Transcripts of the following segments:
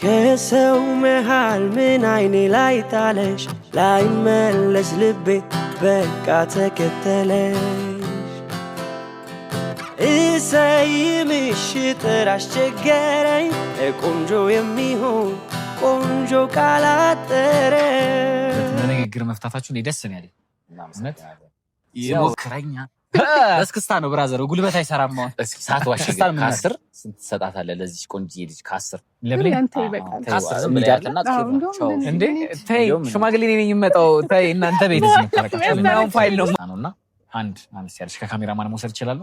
ከሰው መሃል ምን አይኔ ላይ ጣለሽ ላይመለስ ልቤ በቃ ተከተለሽ እሰይምሽ ጥር አስቸገረኝ ቆንጆ የሚሆን ቆንጆ ቃላጠረ በንግግር መፍታታችሁ እኔ ደስ ነው ያለኝ እናምስነት ይሞክረኛ እስክስታ ነው ብራዘር ጉልበት አይሰራም ነው ሳት ዋሽገ ከ10 ስንት ትሰጣታለህ ለዚህ ቆንጆ ልጅ ከ10 ለብለ አንተ ይበቃል ከ10 ሚዳትና እንዴ ተይ ሽማግሌ ነኝ የምመጣው ተይ እናንተ ቤት እዚህ ተረካችሁ ነው ፋይል ነውና አንድ ያለሽ ከካሜራማን መውሰድ ይችላል።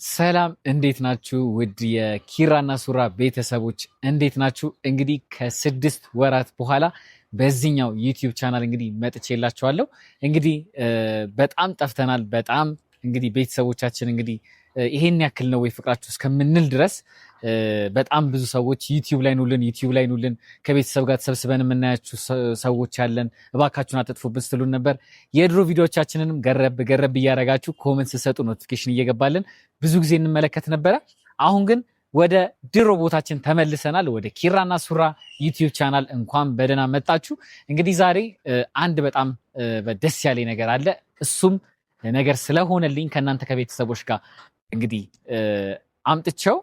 ሰላም እንዴት ናችሁ? ውድ የኪራና ሱራ ቤተሰቦች እንዴት ናችሁ? እንግዲህ ከ6 ወራት በኋላ በዚህኛው ዩቲዩብ ቻናል እንግዲህ መጥቼላችኋለሁ። እንግዲህ በጣም ጠፍተናል። በጣም እንግዲህ ቤተሰቦቻችን እንግዲህ ይሄን ያክል ነው ወይ ፍቅራችሁ እስከምንል ድረስ በጣም ብዙ ሰዎች ዩቲዩብ ላይ ኑልን ከቤተሰብ ጋር ተሰብስበን የምናያችሁ ሰዎች ያለን እባካችሁን አጥጥፉብን ስትሉን ነበር። የድሮ ቪዲዮዎቻችንንም ገረብ እያደረጋችሁ ኮመንት ስትሰጡ ኖቲፊኬሽን እየገባልን ብዙ ጊዜ እንመለከት ነበረ። አሁን ግን ወደ ድሮ ቦታችን ተመልሰናል። ወደ ኪራና ሱራ ዩቲዩብ ቻናል እንኳን በደህና መጣችሁ። እንግዲህ ዛሬ አንድ በጣም ደስ ያለኝ ነገር አለ። እሱም ነገር ስለሆነልኝ ከእናንተ ከቤተሰቦች ጋር እንግዲህ አምጥቼው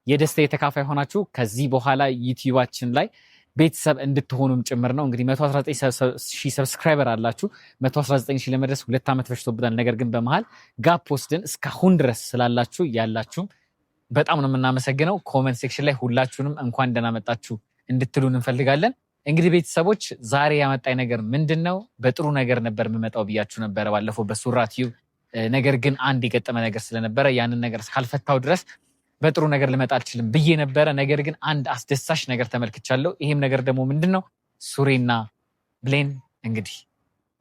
የደስታ የተካፋይ ሆናችሁ ከዚህ በኋላ ዩቲዩባችን ላይ ቤተሰብ እንድትሆኑም ጭምር ነው። እንግዲህ 119,000 ሰብስክራይበር አላችሁ። 119,000 ለመድረስ 2 ዓመት ፈጅቶብናል። ነገር ግን በመሃል ጋፕ ወስደን እስካሁን ድረስ ስላላችሁ ያላችሁም በጣም ነው የምናመሰግነው። ኮመንት ሴክሽን ላይ ሁላችሁንም እንኳን ደህና መጣችሁ እንድትሉን እንፈልጋለን። እንግዲህ ቤተሰቦች ዛሬ ያመጣኝ ነገር ምንድነው? በጥሩ ነገር ነበር የምመጣው ብያችሁ ነበረ ባለፈው በሱራ ቲዩብ። ነገር ግን አንድ የገጠመ ነገር ስለነበረ ያንን ነገር ካልፈታው ድረስ በጥሩ ነገር ልመጣ አልችልም ብዬ ነበረ። ነገር ግን አንድ አስደሳች ነገር ተመልክቻለሁ። ይሄም ነገር ደግሞ ምንድነው? ሱሬና ብሌን እንግዲህ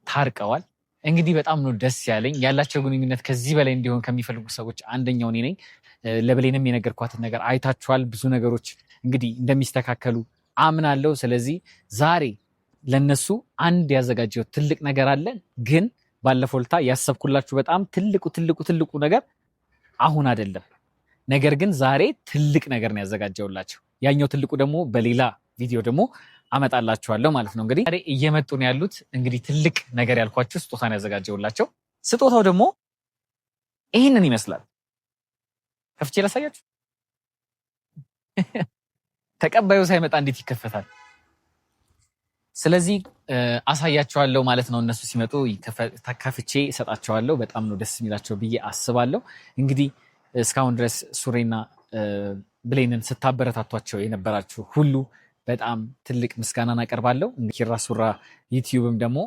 ታርቀዋል። እንግዲህ በጣም ነው ደስ ያለኝ። ያላቸው ግንኙነት ከዚህ በላይ እንዲሆን ከሚፈልጉ ሰዎች አንደኛው እኔ ነኝ። ለብሌንም የነገርኳትን ነገር አይታችኋል። ብዙ ነገሮች እንግዲህ እንደሚስተካከሉ አምናለሁ። ስለዚህ ዛሬ ለነሱ አንድ ያዘጋጀው ትልቅ ነገር አለ። ግን ባለፈው ልታ ያሰብኩላችሁ በጣም ትልቁ ነገር አሁን አይደለም። ነገር ግን ዛሬ ትልቅ ነገር ነው ያዘጋጀውላችሁ። ያኛው ትልቁ ደግሞ በሌላ ቪዲዮ ደግሞ አመጣላችኋለሁ ማለት ነው። እንግዲህ ዛሬ እየመጡ ነው ያሉት። እንግዲህ ትልቅ ነገር ያልኳችሁ ስጦታን ያዘጋጀውላቸው። ስጦታው ደግሞ ይህንን ይመስላል። ከፍቼ ላሳያችሁ። ተቀባዩ ሳይመጣ እንዴት ይከፈታል? ስለዚህ አሳያቸዋለሁ ማለት ነው። እነሱ ሲመጡ ከፍቼ እሰጣቸዋለሁ። በጣም ነው ደስ የሚላቸው ብዬ አስባለሁ። እንግዲህ እስካሁን ድረስ ሱሬና ብሌንን ስታበረታቷቸው የነበራችሁ ሁሉ በጣም ትልቅ ምስጋናን አቀርባለሁ። ኪራ ሱራ ዩቲዩብም ደግሞ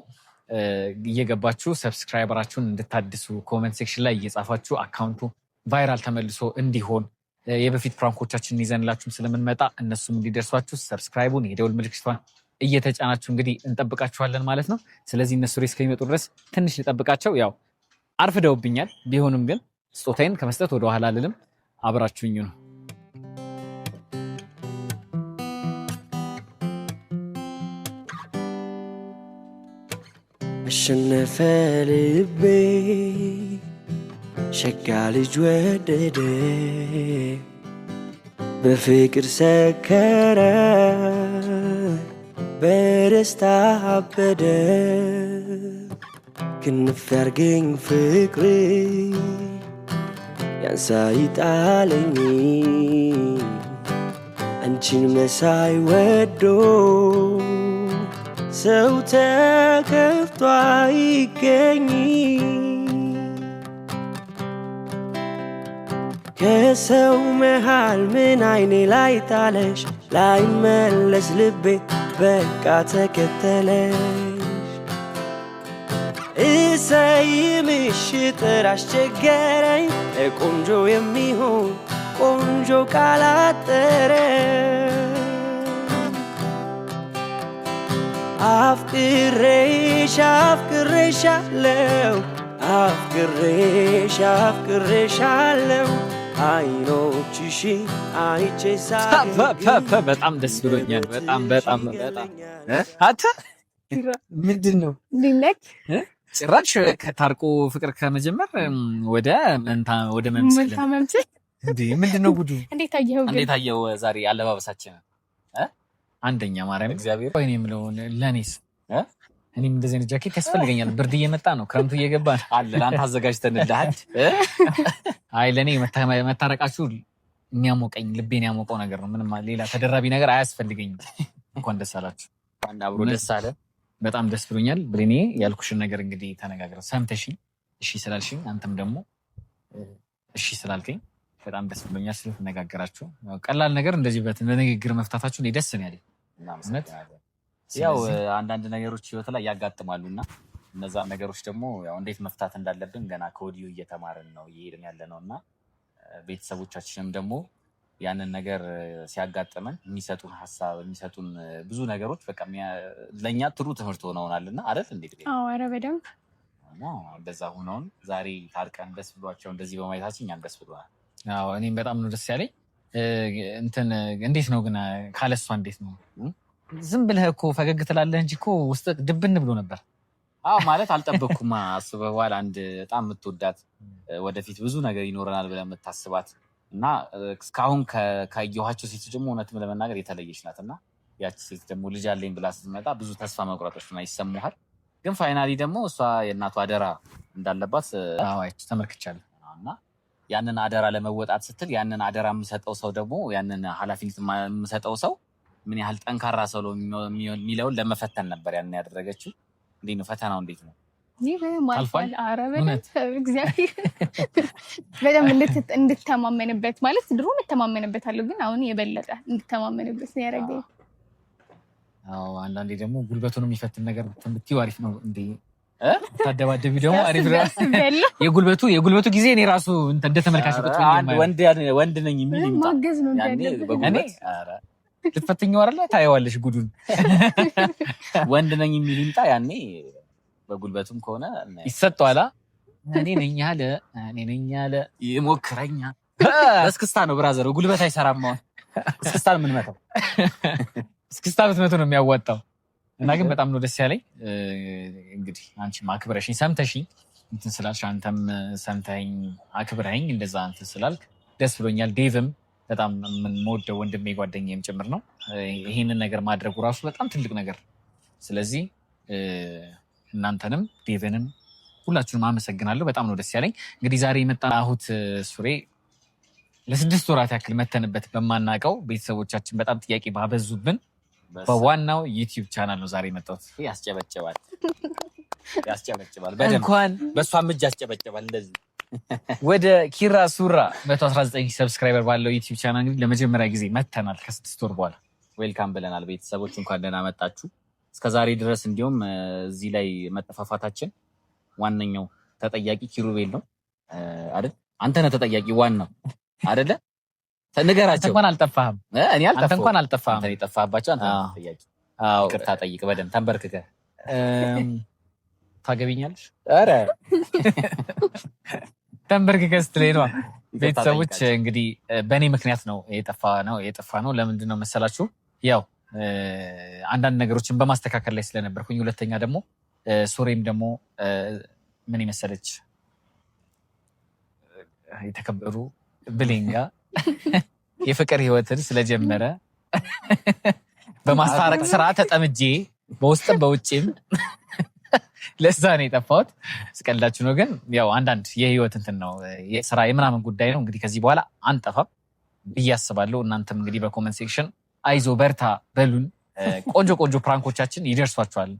እየገባችሁ ሰብስክራይበራችሁን እንድታድሱ ኮመንት ሴክሽን ላይ እየጻፋችሁ አካውንቱ ቫይራል ተመልሶ እንዲሆን የበፊት ፕራንኮቻችንን ይዘንላችሁም ስለምንመጣ እነሱም እንዲደርሷችሁ ሰብስክራይቡን የደውል ምልክቷን እየተጫናችሁ እንግዲህ እንጠብቃችኋለን ማለት ነው። ስለዚህ እነሱ ሬስ ከሚመጡ ድረስ ትንሽ ልጠብቃቸው። ያው አርፍደውብኛል። ቢሆንም ግን ስጦታዬን ከመስጠት ወደ ኋላ አልልም። አብራችሁኝ ነው። አሸነፈ ልቤ ሸጋ ልጅ ወደደ በፍቅር ሰከረ በደስታ አበደ ክንፍ ያርገኝ ፍቅር ያንሳይጣለኝ አንቺን መሳይ ወዶ ሰው ተከፍቶ አይገኝ ከሰው መሃል ምን አይኔ ላይ ጣለሽ ላይመለስ ልቤ በቃ ተከተለሽ እሰይምሽ ጥር አስቸገረኝ ቆንጆ የሚሆን ቆንጆ ቃላጠረ አፍቅሬሻለሁ አይኖችሽ አይቼ በጣም ደስ ብሎኛል። በጣም አታ ምንድነው ጭራሽ ከታርቆ ፍቅር ከመጀመር ወደ መምሰል እንዴ ምንድነው ጉዱ? እንዴት አየኸው ዛሬ አለባበሳችን? አንደኛ ማርያም እግዚአብሔር ወይኔ የምለው ለኔስ እኔም እንደዚህ አይነት ጃኬት ያስፈልገኛል። ብርድ እየመጣ ነው፣ ክረምቱ እየገባ ነው አለ ለአንተ አዘጋጅተንልሃል። አይ ለኔ መታረቃችሁ የሚያሞቀኝ ልቤን ያሞቀው ነገር ነው። ምንም ሌላ ተደራቢ ነገር አያስፈልገኝም። እንኳን ደስ አላችሁ። አብሮ ደስ አለ። በጣም ደስ ብሎኛል። ብሌኔ ያልኩሽን ነገር እንግዲህ ተነጋግረን ሰምተሽኝ እሺ ስላልሽኝ አንተም ደግሞ እሺ ስላልከኝ በጣም ደስ ብሎኛል። ስለተነጋገራችሁ ቀላል ነገር እንደዚህ በንግግር መፍታታችሁ እኔ ደስ ነው ያለኝ። ያው አንዳንድ ነገሮች ህይወት ላይ ያጋጥማሉና እነዛ ነገሮች ደግሞ ያው እንዴት መፍታት እንዳለብን ገና ከወዲሁ እየተማርን ነው እየሄድን ያለ ነውና ቤተሰቦቻችንም ደግሞ ያንን ነገር ሲያጋጥመን የሚሰጡን ሀሳብ የሚሰጡን ብዙ ነገሮች በቃ ለኛ ጥሩ ትምህርት ሆነውናልና አይደል እንዴ? አዎ ኧረ በደንብ እንደዛ ሆነውን ዛሬ ታርቀን ደስ ብሏቸው እንደዚህ በማየታችን እኛም ደስ ብሎናል። አዎ እኔም በጣም ነው ደስ ያለኝ። እንዴት ነው ግን ካለሷ እንዴት ነው? ዝም ብለህ እኮ ፈገግ ትላለህ እንጂ እኮ ውስጥ ድብን ብሎ ነበር። አዎ ማለት አልጠበቅኩም። አስበዋል አንድ በጣም የምትወዳት ወደፊት ብዙ ነገር ይኖረናል ብለህ የምታስባት እና እስካሁን ካየኋቸው ሴቶች ደግሞ እውነትም ለመናገር የተለየች ናት እና ያቺ ሴት ደግሞ ልጅ አለኝ ብላ ስትመጣ ብዙ ተስፋ መቁረጦች ይሰሙሃል። ግን ፋይናሊ ደግሞ እሷ የእናቷ አደራ እንዳለባት ተመልክቻለሁ እና ያንን አደራ ለመወጣት ስትል ያንን አደራ የምሰጠው ሰው ደግሞ ያንን ኃላፊነት የምሰጠው ሰው ምን ያህል ጠንካራ ሰው የሚለውን ለመፈተን ነበር ያንን ያደረገችው። እንዴት ነው ፈተናው? እንዴት ነው? በጣም እንድተማመንበት ማለት ድሮ እተማመንበታለሁ፣ ግን አሁን የበለጠ እንድተማመንበት ነው ያደረገኝ። አዎ አንዳንዴ ደግሞ ጉልበቱን የሚፈትን ነገር ብትይው አሪፍ ነው። እንዴ ታደባደቢ ደግሞ አሪፍ ነው። የጉልበቱ ጊዜ እኔ ራሱ እንደተመልካች ወንድ ነኝ የሚል ማገዝ ነው እኔ ልትፈትኛው አይደለ? ታየዋለሽ ጉዱን። ወንድ ነኝ የሚል ይምጣ ያኔ በጉልበቱም ከሆነ ይሰጠዋል። እኔ ነኝ ያለ ይሞክረኛል። እስክስታ ነው ብራዘር፣ ጉልበት አይሰራም። እስክስታ ነው የምንመታው። እስክስታ ብትመቱ ነው የሚያዋጣው። እና ግን በጣም ነው ደስ ያለኝ። እንግዲህ አንቺም አክብረሽኝ ሰምተሽኝ እንትን ስላልሽ አንተም ሰምተኸኝ አክብረኸኝ እንደዛ እንትን ስላልክ ደስ ብሎኛል። ዴቭም በጣም የምንወደው ወንድሜ ጓደኛዬም ጭምር ነው። ይህንን ነገር ማድረጉ ራሱ በጣም ትልቅ ነገር። ስለዚህ እናንተንም ዴቭንም ሁላችሁንም አመሰግናለሁ። በጣም ነው ደስ ያለኝ። እንግዲህ ዛሬ የመጣሁት ሱሬ ለ6 ወራት ያክል መተንበት በማናውቀው ቤተሰቦቻችን በጣም ጥያቄ ባበዙብን በዋናው ዩቲዩብ ቻናል ነው ዛሬ የመጣሁት። ያስጨበጭባል እንኳን በእሷም እጅ ያስጨበጭባል። እንደዚህ ወደ ኪራ ሱራ 119 ሰብስክራይበር ባለው ዩቲዩብ ቻናል እንግዲህ ለመጀመሪያ ጊዜ መተናል ከ6 ወር በኋላ። ዌልካም ብለናል ቤተሰቦች፣ እንኳን ደህና መጣችሁ። እስከዛሬ ድረስ እንዲሁም እዚህ ላይ መጠፋፋታችን ዋነኛው ተጠያቂ ኪሩቤል ነው አይደል? አንተ ነህ ተጠያቂ ዋናው አይደለ? ንገራቸው። እንኳን አልጠፋህም። እኔ አንተ እንኳን አልጠፋህም። አንተ የጠፋህባቸው አንተ ተጠያቂ። አዎ ይቅርታ ጠይቅ በደንብ ተንበርክከህ። ታገቢኛለሽ? ኧረ ተንበርክከህ ስትለኝ ነው። ቤተሰቦች እንግዲህ በእኔ ምክንያት ነው የጠፋ ነው። ለምንድን ነው መሰላችሁ? ያው አንዳንድ ነገሮችን በማስተካከል ላይ ስለነበርኩኝ፣ ሁለተኛ ደግሞ ሱሬም ደግሞ ምን የመሰለች የተከበሩ ብሌንጋ የፍቅር ህይወትን ስለጀመረ በማስታረቅ ስራ ተጠምጄ በውስጥም በውጭም ለዛ ነው የጠፋሁት። ስቀልዳችሁ ነው። ግን ያው አንዳንድ የህይወት እንትን ነው የስራ የምናምን ጉዳይ ነው። እንግዲህ ከዚህ በኋላ አንጠፋም ብዬ አስባለሁ። እናንተም እንግዲህ በኮመንት ሴክሽን አይዞ በርታ በሉን። ቆንጆ ቆንጆ ፕራንኮቻችን ይደርሷቸዋል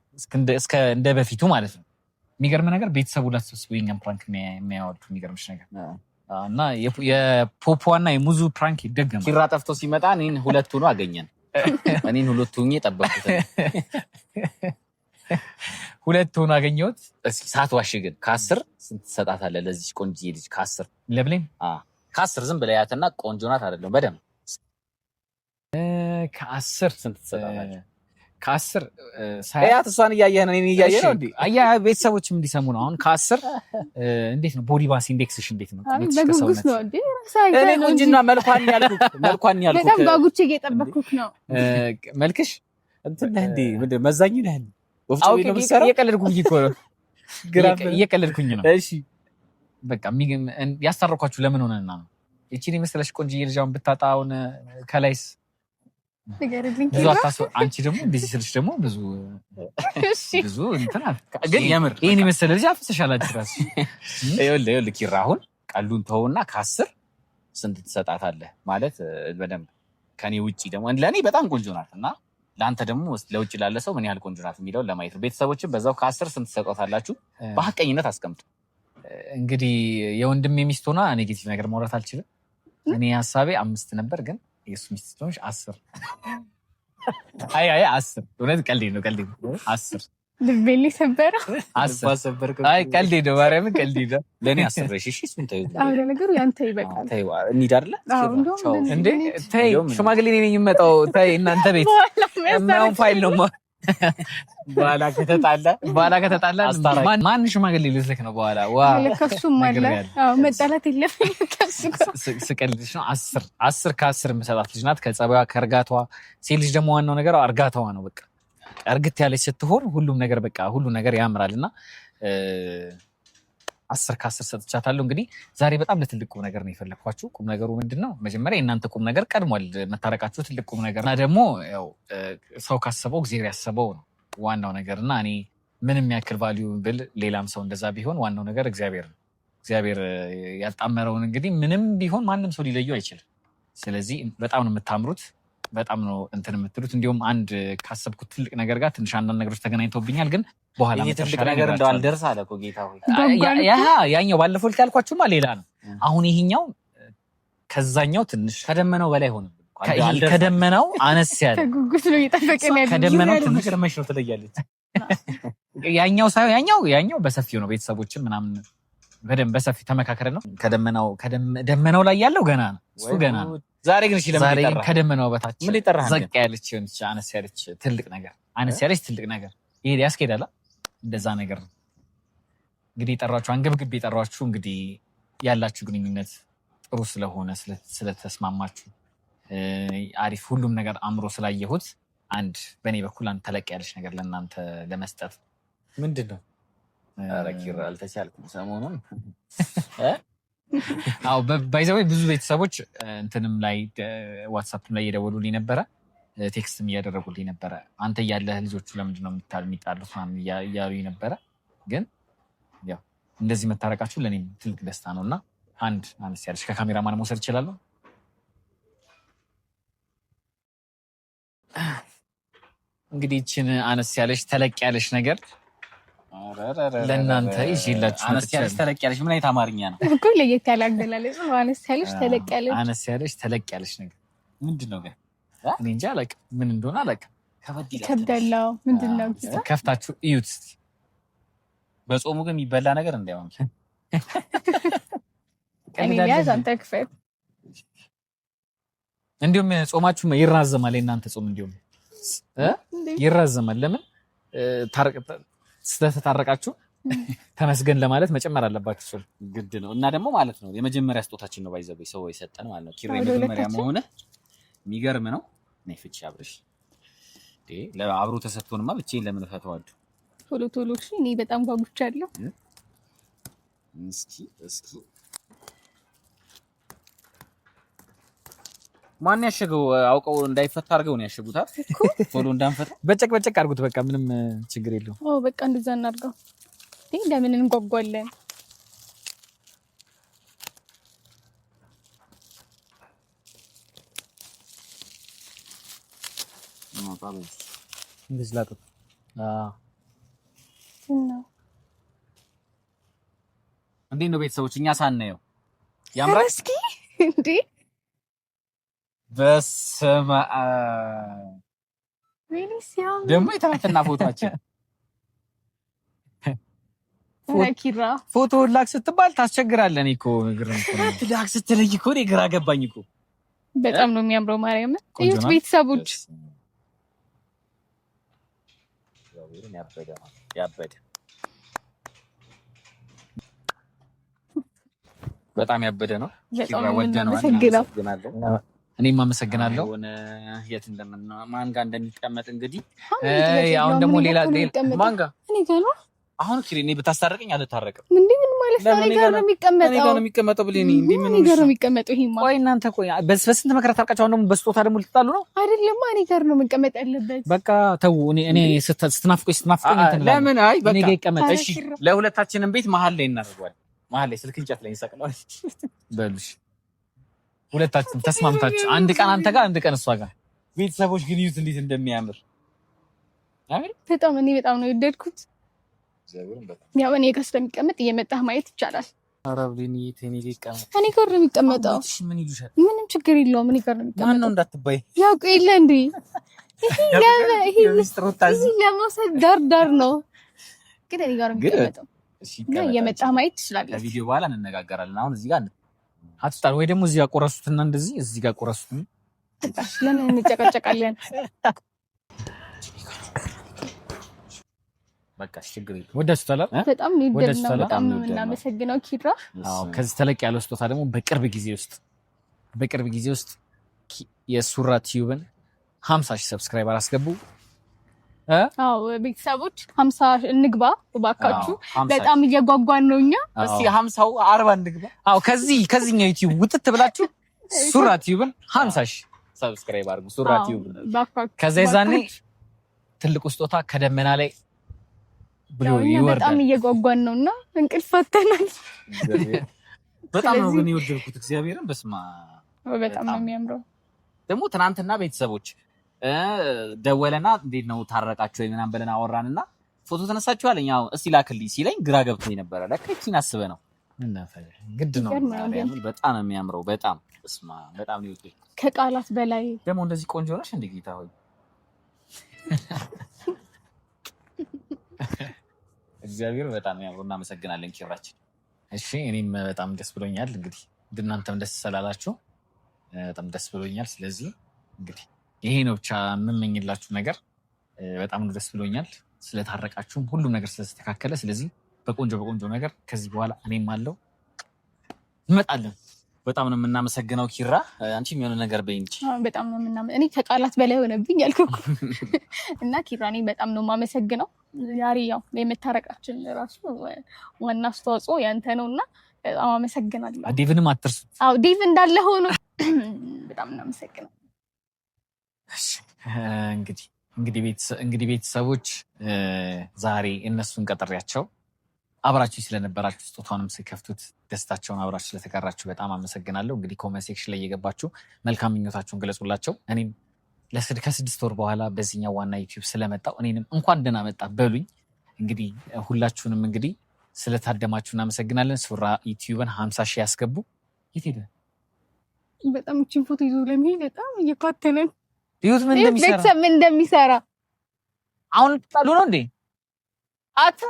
እስከ እንደ በፊቱ ማለት ነው። የሚገርም ነገር ቤተሰቡ ላተሰብስበው የኛም ፕራንክ የሚያወዱ የሚገርምሽ ነገር እና የፖፖና የሙዙ ፕራንክ ይደገማል። ኪራ ጠፍቶ ሲመጣ እኔን ሁለቱ ነው አገኘን። እኔን ሁለቱ ሆኜ ጠበቅኩት። ሁለቱ ሆኖ አገኘሁት። እስኪ ሳትዋሽ ግን ከ10 ስንት ትሰጣታለህ ለዚች ቆንጆዬ ልጅ? ከ10 ለብሌም ከ10 ዝም ብለህ ያትና ቆንጆ ናት አይደለም በደምብ ከ10 ስንት ትሰጣታለህ? ከ10 ሳያት እሷን እያየህ ነው እኔን እያየህ ነው እንዴ? ቤተሰቦችም እንዲሰሙ ነው። አሁን ከ10 እንዴት ነው ቦዲ ማስ ኢንዴክስሽ እንዴት ነው? በጉጉት ነው እንዴ? እኔ ቁንጅና መልኳን ያልኩት በጣም ባጉቼ እየጠበኩት ነው። መልክሽ እንትን ነህ እንዴ? ምንድን መዛኝ ነህ? ወፍጮ ቤት ነው የምትሰራው? የቀለድኩ ብዬሽ እኮ ነው። እየቀለድኩኝ ነው። እሺ በቃ ያስታረኳችሁ ለምን ሆነና ነው? እቺን የመሰለሽ ቆንጆዬ ልጅ አሁን ብታጣውን ከላይስ ብዙ አታስብ። አንቺ ደግሞ እንደዚህ ስልሽ ደግሞ ብዙ እንትን ግን የምር ይሄን የመሰለ ልጅ አፍስሻላችሁ ራሱ። ይኸውልህ ኪራ አሁን ቀሉን ተውና ከ10 ስንት ትሰጣታለህ? ማለት በደንብ ከኔ ውጪ ደግሞ ለእኔ በጣም ቆንጆ ናት እና ለአንተ ደግሞ ለውጭ ላለ ሰው ምን ያህል ቆንጆ ናት የሚለውን ለማየት ነው። ቤተሰቦችን በዛው ከ10 ስንት ትሰጧታላችሁ? በሀቀኝነት አስቀምጡ። እንግዲህ የወንድሜ ሚስት ሆና ኔጌቲቭ ነገር ማውራት አልችልም። እኔ ሀሳቤ 5 ነበር ግን የሱ ሚስት ሆነሽ 10 አይ 10 እውነት ቀልዴ ነው 10 ልቤል ሰበረ 10 አይ ቀልዴ ነው ማርያምን ቀልዴ ነው። ለእኔ 10 እሺ እሱን ተይው። አሁን ነገሩ ያንተ ይበቃል። ተይው እንሂድ አይደለ እንዴ ተይ ሽማግሌ ነኝ የሚመጣው ተይ እናንተ ቤት ማን ፋይል ነው በኋላ ከተጣላ ማን ሽማግሌ ልትልክ ነው በኋላ ከሱም አለ መጣላት የለብኝ ከሱ ስቀልድሽ ነው። 10 ከ10 የምሰጣት ልጅ ናት ከጸባይዋ ከእርጋቷ። ሴት ልጅ ደግሞ ዋናው ነገር እርጋታዋ ነው። በቃ እርግት ያለች ስትሆን ሁሉም ነገር በቃ ሁሉ ነገር ያምራል እና 10 ከ10 ሰጥቻታለሁ። እንግዲህ ዛሬ በጣም ለትልቅ ቁም ነገር ነው የፈለኳችሁ። ቁም ነገሩ ምንድነው? መጀመሪያ የእናንተ ቁም ነገር ቀድሟል መታረቃችሁ ትልቅ ቁም ነገር እና ደግሞ ያው ሰው ካሰበው እግዚአብሔር ያሰበው ነው ዋናው ነገር እና እኔ ምንም ያክል ቫልዩ ብል ሌላም ሰው እንደዛ ቢሆን ዋናው ነገር እግዚአብሔር ነው። እግዚአብሔር ያጣመረውን እንግዲህ ምንም ቢሆን ማንም ሰው ሊለየው አይችልም። ስለዚህ በጣም ነው የምታምሩት፣ በጣም ነው እንትን የምትሉት። እንዲሁም አንድ ካሰብኩት ትልቅ ነገር ጋር ትንሽ አንዳንድ ነገሮች ተገናኝቶብኛል ግን በኋላ ትልቅ ነገር እንደው አልደርስ አለ እኮ ጌታ ሆይ። ያኛው ባለፈው ካልኳችሁማ ሌላ ነው። አሁን ይሄኛው ከዛኛው ትንሽ ከደመናው በላይ ሆነ። ከደመናው አነስ ያለ ከጉጉት ነው እየጠበቀን ያለው። ከደመናው ትንሽ መሽ ነው ትለያለች። ያኛው ሳይሆን ያኛው በሰፊው ነው። ቤተሰቦችን ምናምን በደንብ በሰፊው ተመካከረ ነው። ደመናው ላይ ያለው ገና ነው እሱ ገና ነው። ዛሬ ግን እሺ ለምን ይጠራል? ከደመናው በታች ምን ይጠራል? ዘቅ ያለች የሆነች አነስ ያለች ትልቅ ነገር ትልቅ ነገር ይሄ ያስኬዳል። እንደዛ ነገር ነው እንግዲህ የጠራችሁ አንገብግቤ የጠራችሁ እንግዲህ ያላችሁ ግንኙነት ጥሩ ስለሆነ ስለተስማማችሁ አሪፍ ሁሉም ነገር አምሮ ስላየሁት አንድ በእኔ በኩል አንድ ተለቅ ያለች ነገር ለእናንተ ለመስጠት። ምንድን ነው? ኧረ ኪራ አልተቻልኩም ሰሞኑን። አዎ ባይዘዌ ብዙ ቤተሰቦች እንትንም ላይ ዋትሳፕም ላይ እየደወሉልኝ ነበረ፣ ቴክስትም እያደረጉልኝ ነበረ። አንተ እያለህ ልጆቹ ለምንድን ነው የሚጣሉት እያሉኝ ነበረ። ግን ያው እንደዚህ መታረቃችሁ ለእኔም ትልቅ ደስታ ነው እና አንድ አነስ ያለች ከካሜራማን መውሰድ እችላለሁ። እንግዲህ ይህችን አነስ ያለች ተለቅ ያለች ነገር ለእናንተ ይዤላችሁ አነስ ያለች ተለቅ ያለች ምን አይነት አማርኛ ነው እኮ? ለየት ያለ አገላለጽ ነው። አነስ ያለች ተለቅ ያለች አነስ ያለች ተለቅ ያለች ነገር ምንድን ነው ግን? እኔ እንጃ አላውቅም፣ ምን እንደሆነ አላውቅም። ከብዳላው ምንድን ነው? ከፍታችሁ እዩት እስኪ። በጾሙ ግን የሚበላ ነገር እንዳይሆን እኔ ያዝ አንተ ክፈት። እንዲሁም ጾማችሁ ይራዘማል። የእናንተ ጾም እንዲሁም ይራዘማል። ለምን? ስለተታረቃችሁ ተመስገን ለማለት መጨመር አለባችሁ። ሰው ግድ ነው እና ደግሞ ማለት ነው የመጀመሪያ ስጦታችን ነው ባይዘበይ ሰው የሰጠን ማለት ነው። ኪራ የመጀመሪያ መሆነ የሚገርም ነው። ነይ ፍቺ አብረሽ ለአብሮ ተሰጥቶንማ ብቻዬን ለምን እፈተዋለሁ? ቶሎ እሺ። እኔ በጣም ጓጉቻለሁ። እስኪ ማን ያሸገው? አውቀው እንዳይፈታ አድርገው ነው ያሸጉታል። ቶሎ እንዳንፈታ በጨቅ አድርጉት። በቃ ምንም ችግር የለውም። በቃ እንደዛ እናድርገው። ለምን እንጓጓለን? እንደዚህ ላጥብ። እንዴት ነው ቤተሰቦች? እኛ ሳናየው ያምራል። እስኪ እንዴ በስመ አብ ደግሞ የተመተና ፎቶአችን ኪራ ፎቶ ላክ ስትባል ታስቸግራለህ። እኔ እኮ ላክ ስትለኝ እኮ እኔ ግራ ገባኝ እኮ። በጣም ነው የሚያምረው። ማርያም እዩት ቤተሰቦች። ያበደ በጣም ያበደ ነው። እኔም አመሰግናለሁ። የት ማን ጋር እንደሚቀመጥ እንግዲህ አሁን ደግሞ ሌላ ማን ጋር አሁን ኪሪኔ ብታስታርቀኝ አልታረቅም። ምን ማለት ነው? እኔ ጋር ነው የሚቀመጠው። እኔ ጋር ነው የሚቀመጠው ብለኝ እንዴ? ምን እኔ ጋር ነው የሚቀመጠው? ይሄማ ቆይ እናንተ ቆይ በስንት መከራ ታርቃችሁ አሁን ደግሞ በስጦታ ደግሞ ልትጣሉ ነው? አይደለም እኔ ጋር ነው መቀመጥ ያለበት። በቃ ተው። እኔ ስትናፍቁኝ እንትን ለምን? አይ በቃ እኔ ጋር ይቀመጥ። እሺ ለሁለታችንም ቤት መሀል ላይ እናደርገዋለን። መሀል ላይ ስልክ እንጨት ላይ እንሰቅለዋለን። በልሽ ሁለታችን ተስማምታችሁ አንድ ቀን አንተ ጋር አንድ ቀን እሷ ጋር። ቤተሰቦች ግን ይዩት እንዴት እንደሚያምር አይደል? በጣም ነው የወደድኩት። ያው እኔ ጋር ስለሚቀመጥ እየመጣህ ማየት ይቻላል። አራብሊኒ ቴኒ ሊቀመጥ እኔ ጋር ነው የሚቀመጠው። እሺ ምን ይሉሻል? ምንም ችግር የለውም። እኔ ጋር ነው የሚቀመጠው። ማን ነው እንዳትባይ ያው ቆይለ እንዴ ይሄ ለመውሰድ ዳር ነው። ግን እኔ ጋር ነው የሚቀመጠው። እሺ እየመጣህ ማየት ትችላለህ። ከቪዲዮ በኋላ እንነጋገራለን። አሁን እዚህ ጋር አትጣል ወይ ደግሞ እዚህ ጋር ቆረሱትና እንደዚህ እዚህ ጋር ቆረሱት። ለምን እንጨቀጨቃለን? በቃ ችግር የለም። ወደስታላ በጣም ነው በጣም እናመሰግነው ኪራ። አዎ ከዚህ ተለቅ ያለው ስጦታ ደግሞ በቅርብ ጊዜ ውስጥ የሱራ ቲዩብን 50,000 ሰብስክራይበር አስገቡ። አዎ ቤተሰቦች 50 እንግባ እባካችሁ። በጣም እየጓጓን ነው እኛ። እስቲ 50 40 እንግባ። አዎ ከዚህኛው ዩቲዩብ ውጥት ብላችሁ ሱራ ቲዩብን 50,000 ሰብስክራይብ አድርጉ። ሱራ ቲዩብን ከዛ ይዛኔ ትልቁ ስጦታ ከደመና ላይ ብሎ ይወርዳል። በጣም እየጓጓን ነውና እንቅልፍ ፈተናል። በጣም ነው ግን የወደድኩት እግዚአብሔርን። በስማ በጣም ነው የሚያምረው። ደግሞ ትናንትና ቤተሰቦች ደወለና እንዴት ነው ታረቃችሁ ወይ ምናምን ብለን አወራንና ፎቶ ተነሳችሁ አለኝ። አዎ እስቲ ላክልኝ ሲለኝ ግራ ገብቶኝ ነበር። ለካ እቺን አስበህ ነው እና ግድ ነው። በጣም ነው የሚያምረው። በጣም በስማ በጣም ነው የወደድኩት ከቃላት በላይ። ደግሞ እንደዚህ ቆንጆ ነሽ እንደ ጌታ ሆይ እግዚአብሔር በጣም ያምሩ። እናመሰግናለን ኪራችን። እሺ እኔም በጣም ደስ ብሎኛል። እንግዲህ እናንተም ደስ ስላላችሁ በጣም ደስ ብሎኛል። ስለዚህ እንግዲህ ይሄ ነው ብቻ የምመኝላችሁ ነገር። በጣም ነው ደስ ብሎኛል ስለታረቃችሁም ሁሉም ነገር ስለተስተካከለ። ስለዚህ በቆንጆ ነገር ከዚህ በኋላ እኔም አለው እንመጣለን። በጣም ነው የምናመሰግነው ኪራ። አንቺም የሆነ ነገር በይ እንጂ። በጣም ነው እኔ ከቃላት በላይ ሆነብኝ ያልኩት እና ኪራ እኔ በጣም ነው የማመሰግነው። ዛሬ ያው የመታረቃችን ራሱ ዋና አስተዋጽኦ ያንተ ነውና በጣም አመሰግናለሁ። ዴቭንም አትርሱ። አዎ ዴቭ እንዳለ ሆኖ በጣም እናመሰግናለን። እንግዲህ ቤተሰቦች ዛሬ እነሱን ቀጥሬያቸው አብራችሁ ስለነበራችሁ ስጦታውንም ሲከፍቱት ደስታቸውን አብራችሁ ስለተጋራችሁ በጣም አመሰግናለሁ። እንግዲህ ኮሜንት ሴክሽን ላይ እየገባችሁ መልካም ምኞታችሁን ገለጹላቸው። እኔም ከ6 ወር በኋላ በዚህኛው ዋና ዩቲዩብ ስለመጣው እኔንም እንኳን ደህና መጣ በሉኝ። እንግዲህ ሁላችሁንም እንግዲህ ስለታደማችሁ እናመሰግናለን። ሱራ ዩቲዩብን 50,000 ያስገቡ። የት ሄደ? በጣም እቺን ፎቶ ይዞ ለምን በጣም እየኳተነን ይሁት ምን እንደሚሰራ አሁን ጣሉ ነው እንዴ? አት